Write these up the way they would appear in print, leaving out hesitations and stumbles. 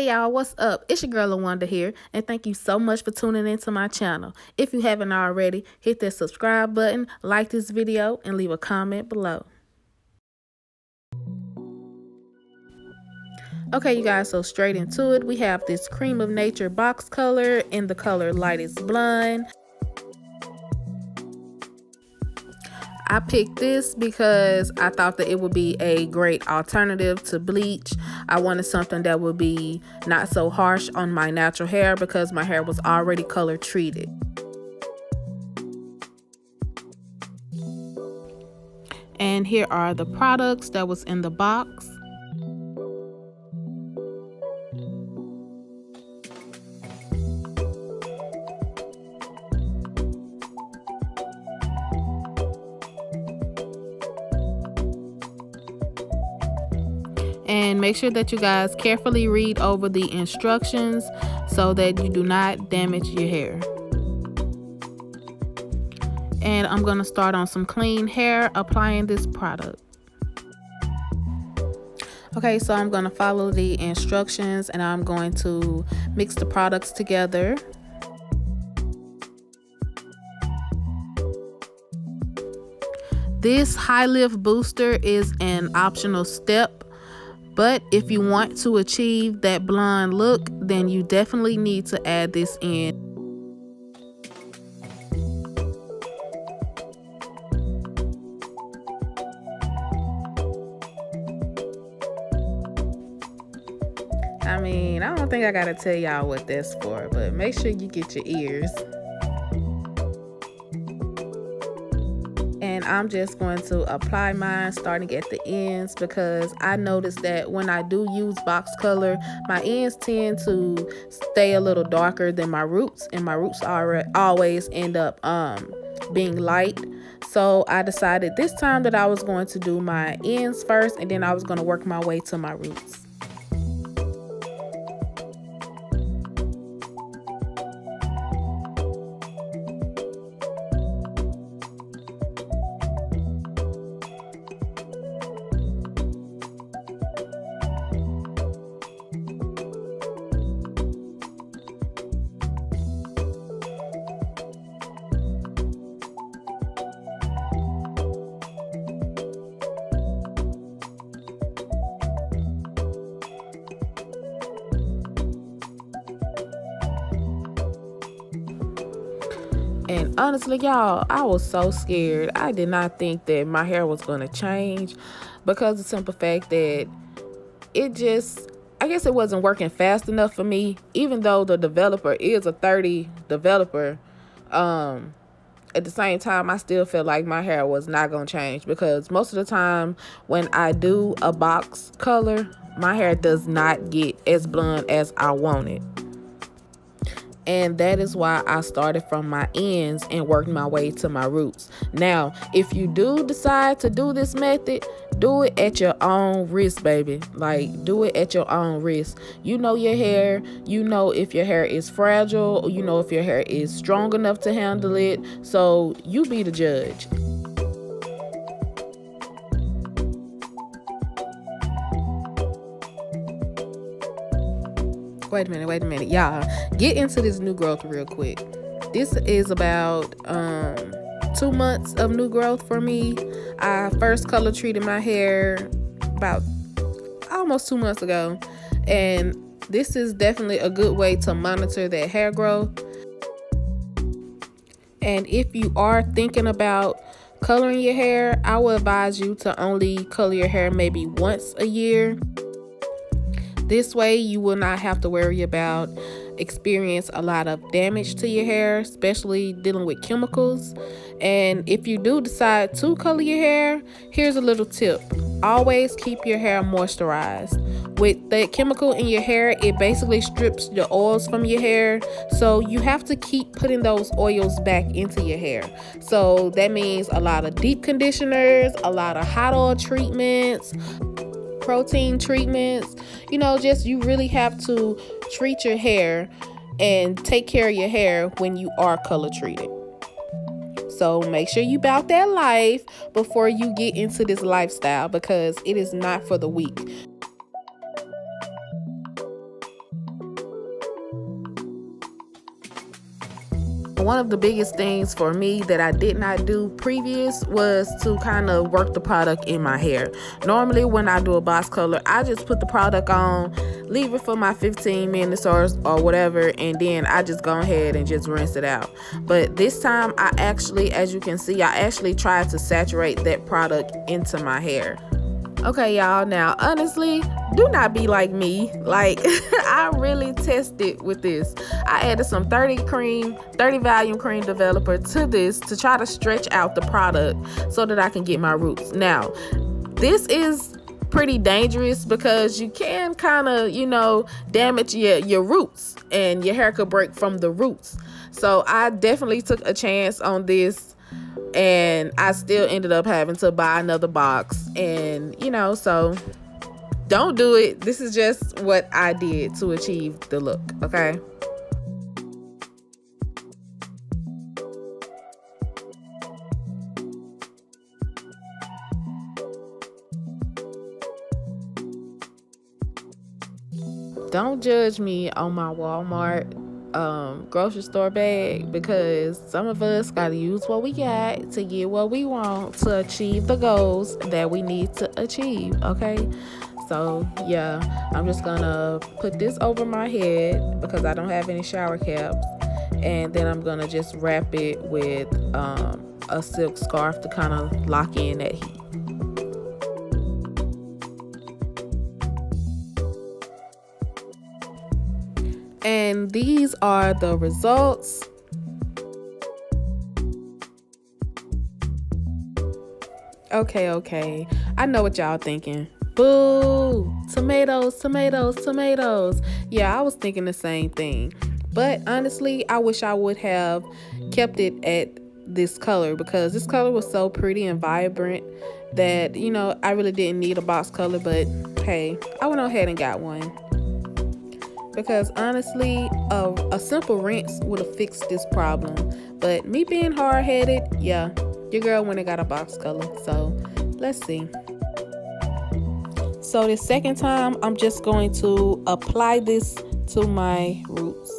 Hey y'all, what's up? It's your girl LaWanda here, and thank you so much for tuning into my channel. If you haven't already, hit that subscribe button, like this video, and leave a comment below. Okay, you guys, so straight into it. We have this Cream of Nature box color in the color Lightest Blonde. I picked this because I thought that it would be a great alternative to Bleach. I wanted something that would be not so harsh on my natural hair because my hair was already color treated. And here are the products that was in the box. And make sure that you guys carefully read over the instructions so that you do not damage your hair. And I'm going to start on some clean hair applying this product. Okay, so I'm going to follow the instructions and I'm going to mix the products together. This high lift booster is an optional step. But if you want to achieve that blonde look, then you definitely need to add this in. I mean, I don't think I gotta tell y'all what that's for, but make sure you get your ears. And I'm just going to apply mine starting at the ends because I noticed that when I do use box color, my ends tend to stay a little darker than my roots, and my roots always end up being light. So I decided this time that I was going to do my ends first and then I was going to work my way to my roots. And honestly, y'all, I was so scared. I did not think that my hair was going to change because of the simple fact that I guess it wasn't working fast enough for me. Even though the developer is a 30 developer, at the same time, I still felt like my hair was not going to change because most of the time when I do a box color, my hair does not get as blonde as I want it. And that is why I started from my ends and worked my way to my roots. Now, if you do decide to do this method, do it at your own risk, baby. Like, do it at your own risk. You know your hair. You know if your hair is fragile. Or you know if your hair is strong enough to handle it. So you be the judge. Wait a minute, y'all. Get into this new growth real quick. This is about 2 months of new growth for me. I first color treated my hair about almost 2 months ago, and this is definitely a good way to monitor that hair growth. And if you are thinking about coloring your hair, I would advise you to only color your hair maybe once a year. This way you will not have to worry about experience a lot of damage to your hair, especially dealing with chemicals. And if you do decide to color your hair, here's a little tip. Always keep your hair moisturized. With that chemical in your hair, it basically strips the oils from your hair. So you have to keep putting those oils back into your hair. So that means a lot of deep conditioners, a lot of hot oil treatments, protein treatments. You know, just you really have to treat your hair and take care of your hair when you are color treated. So make sure you bout that life before you get into this lifestyle because it is not for the weak. one of the biggest things for me that I did not do previous was to kind of work the product in my hair. Normally when I do a box color, I just put the product on, leave it for my 15 minutes or whatever, and then I just go ahead and just rinse it out. But this time I actually, as you can see, I actually tried to saturate that product into my hair. Okay, y'all, now honestly, do not be like me. Like, I really tested with this. I added some 30 volume cream developer to this to try to stretch out the product so that I can get my roots. Now, this is pretty dangerous because you can kind of, damage your roots, and your hair could break from the roots. So I definitely took a chance on this, and I still ended up having to buy another box. And so don't do it. This is just what I did to achieve the look, okay? Don't judge me on my Walmart grocery store bag, because some of us gotta use what we got to get what we want to achieve the goals that we need to achieve, okay? So yeah, I'm just gonna put this over my head because I don't have any shower caps, and then I'm gonna just wrap it with a silk scarf to kind of lock in that heat. And these are the results. Okay. I know what y'all thinking. Boo! Tomatoes. Yeah, I was thinking the same thing. But honestly, I wish I would have kept it at this color, because this color was so pretty and vibrant that, I really didn't need a box color. But hey, I went ahead and got one. Because honestly, a simple rinse would have fixed this problem. But me being hard-headed, yeah, your girl went and got a box color. So let's see. So the second time, I'm just going to apply this to my roots.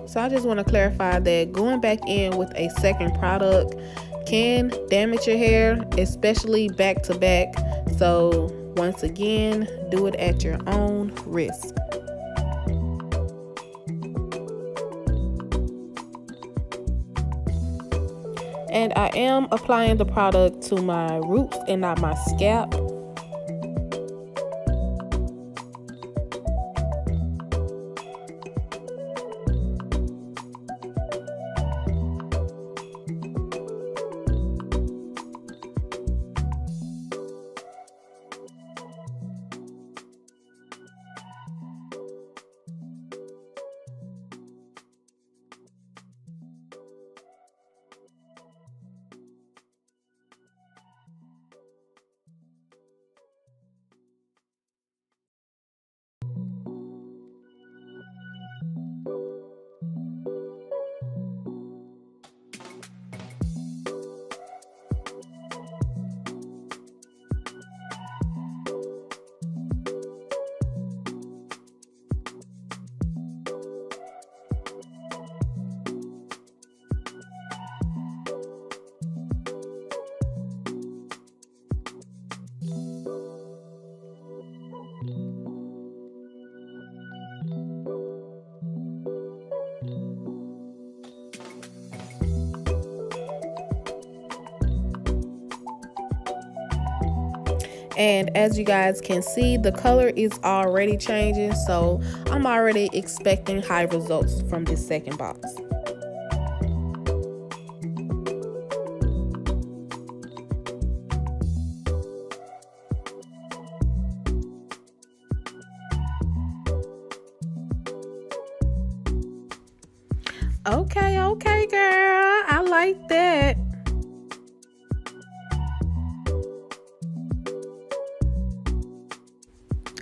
So I just want to clarify that going back in with a second product can damage your hair, especially back to back. So once again, do it at your own risk. And I am applying the product to my roots and not my scalp. And as you guys can see, the color is already changing, so I'm already expecting high results from this second box. Okay, girl, I like that.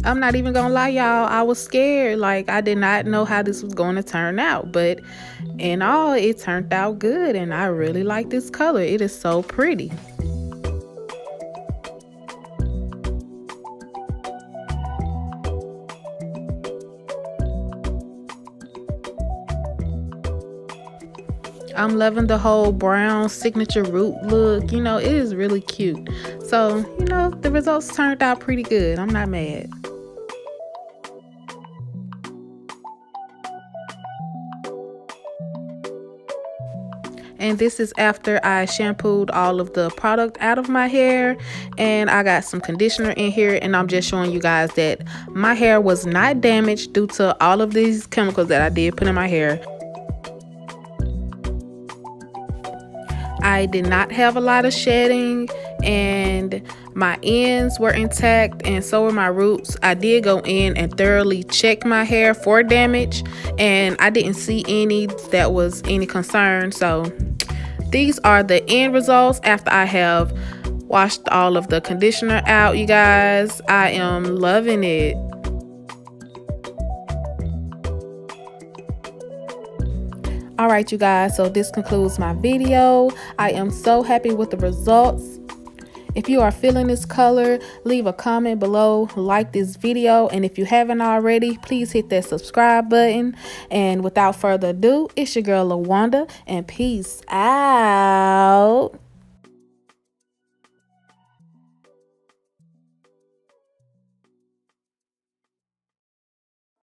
I'm not even gonna lie, y'all, I was scared. Like, I did not know how this was going to turn out, but in all, it turned out good, and I really like this color. It is so pretty. I'm loving the whole brown signature root look. You know, it is really cute. So, you know, the results turned out pretty good. I'm not mad. And this is after I shampooed all of the product out of my hair, and I got some conditioner in here, and I'm just showing you guys that my hair was not damaged due to all of these chemicals that I did put in my hair. I did not have a lot of shedding, and my ends were intact, and so were my roots. I did go in and thoroughly check my hair for damage, and I didn't see any that was any concern. So these are the end results after I have washed all of the conditioner out, you guys. I am loving it. All right, you guys, so this concludes my video. I am so happy with the results. If you are feeling this color, leave a comment below, like this video, and if you haven't already, please hit that subscribe button. And without further ado, it's your girl LaWanda, and peace out.